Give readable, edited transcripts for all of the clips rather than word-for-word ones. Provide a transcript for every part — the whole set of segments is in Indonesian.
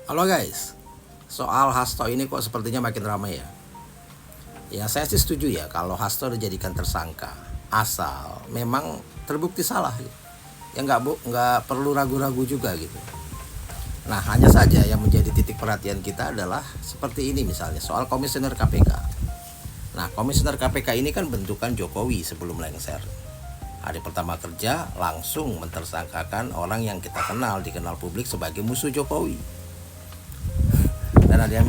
Halo guys, soal Hasto ini kok sepertinya makin ramai ya. Ya saya sih setuju ya kalau Hasto dijadikan tersangka, asal memang terbukti salah. Ya nggak perlu ragu-ragu juga gitu. Nah hanya saja yang menjadi titik perhatian kita adalah seperti ini misalnya soal komisioner KPK. Nah komisioner KPK ini kan bentukan Jokowi sebelum lengser. Hari pertama kerja langsung mentersangkakan orang yang kita kenal, dikenal publik sebagai musuh Jokowi. Dan ada yang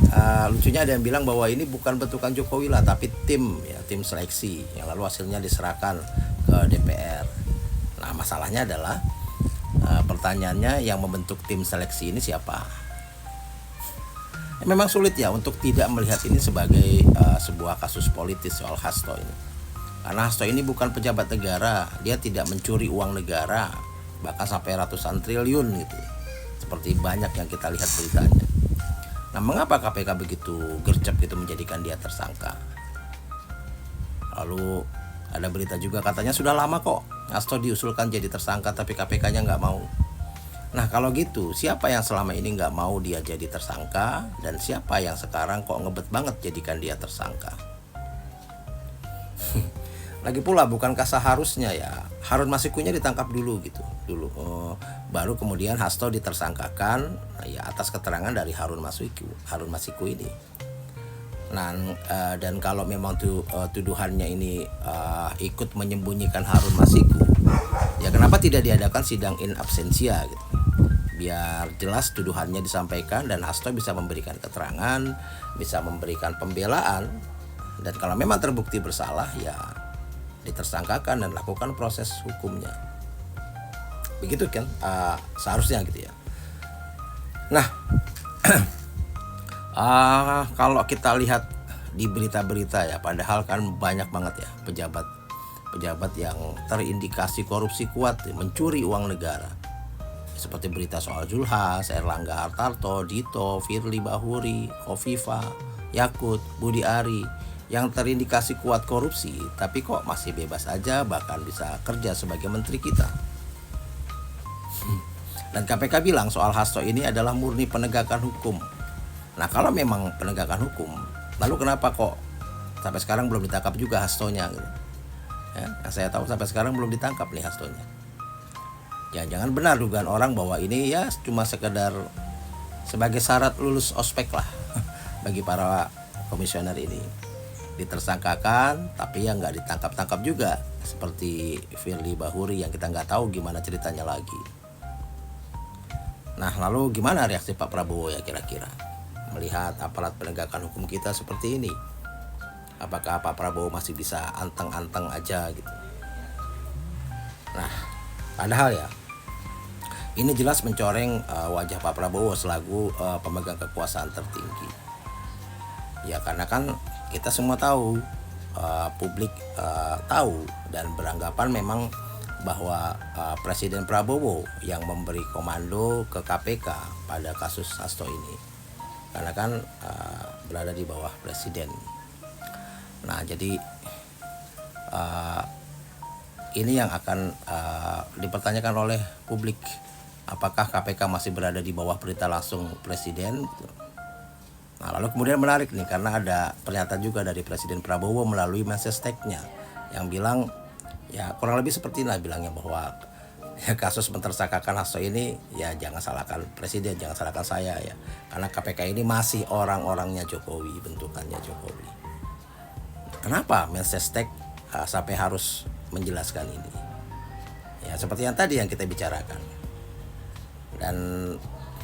lucunya ada yang bilang bahwa ini bukan bentukan Jokowi lah, tapi tim seleksi yang lalu hasilnya diserahkan ke DPR. Nah masalahnya adalah pertanyaannya yang membentuk tim seleksi ini siapa? Memang sulit ya untuk tidak melihat ini sebagai sebuah kasus politis soal Hasto ini. Karena Hasto ini bukan pejabat negara, dia tidak mencuri uang negara, bahkan sampai ratusan triliun gitu. Seperti banyak yang kita lihat beritanya. Nah, mengapa KPK begitu gercep gitu menjadikan dia tersangka? Lalu ada berita juga katanya sudah lama kok Hasto diusulkan jadi tersangka tapi KPK-nya nggak mau. Nah kalau gitu siapa yang selama ini nggak mau dia jadi tersangka dan siapa yang sekarang kok ngebet banget jadikan dia tersangka? Lagi pula bukankah seharusnya ya Harun Masikunya ditangkap dulu gitu baru kemudian Hasto ditersangkakan ya atas keterangan dari Harun Masiku ini. Nah dan kalau memang tuduhannya ini ikut menyembunyikan Harun Masiku, ya kenapa tidak diadakan sidang in absentia gitu, biar jelas tuduhannya disampaikan dan Hasto bisa memberikan keterangan, bisa memberikan pembelaan, dan kalau memang terbukti bersalah ya ditersangkakan dan lakukan proses hukumnya. Begitu kan seharusnya gitu ya. Nah kalau kita lihat di berita-berita ya, padahal kan banyak banget ya pejabat yang terindikasi korupsi kuat mencuri uang negara. Seperti berita soal Zulhas, Erlangga Hartarto, Dito, Firly Bahuri, Khofifa, Yakut, Budi Ari yang terindikasi kuat korupsi, tapi kok masih bebas aja, bahkan bisa kerja sebagai menteri kita. Dan KPK bilang soal Hasto ini adalah murni penegakan hukum. Nah kalau memang penegakan hukum, lalu kenapa kok sampai sekarang belum ditangkap juga Hastonya gitu? Ya, yang saya tahu sampai sekarang belum ditangkap nih Hastonya. Jangan benar dugaan orang bahwa ini ya cuma sekedar sebagai syarat lulus ospek lah bagi para komisioner ini. Ditersangkakan tapi yang nggak ditangkap juga, seperti Firly Bahuri yang kita nggak tahu gimana ceritanya lagi. Nah lalu gimana reaksi Pak Prabowo ya kira-kira melihat aparat penegakan hukum kita seperti ini? Apakah Pak Prabowo masih bisa anteng-anteng aja gitu? Nah padahal ya ini jelas mencoreng wajah Pak Prabowo selaku pemegang kekuasaan tertinggi. Ya karena kan kita semua tahu, publik tahu dan beranggapan memang bahwa Presiden Prabowo yang memberi komando ke KPK pada kasus Hasto ini, karena kan berada di bawah Presiden. Nah jadi ini yang akan dipertanyakan oleh publik, apakah KPK masih berada di bawah perintah langsung Presiden? Nah lalu kemudian menarik nih karena ada pernyataan juga dari Presiden Prabowo melalui message tag-nya yang bilang ya kurang lebih seperti inilah bilangnya, bahwa ya kasus mentersangkakan Hasto ini ya jangan salahkan Presiden, jangan salahkan saya ya, karena KPK ini masih orang-orangnya Jokowi, bentukannya Jokowi. Kenapa message tag sampai harus menjelaskan ini? Ya seperti yang tadi yang kita bicarakan. Dan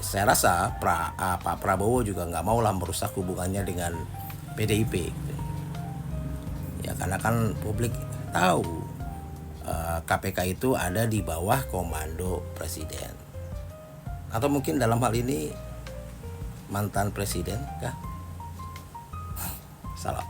saya rasa Pak Prabowo juga nggak mau lah merusak hubungannya dengan PDIP. Ya karena kan publik tahu KPK itu ada di bawah komando Presiden. Atau mungkin dalam hal ini mantan Presiden kah? Salah.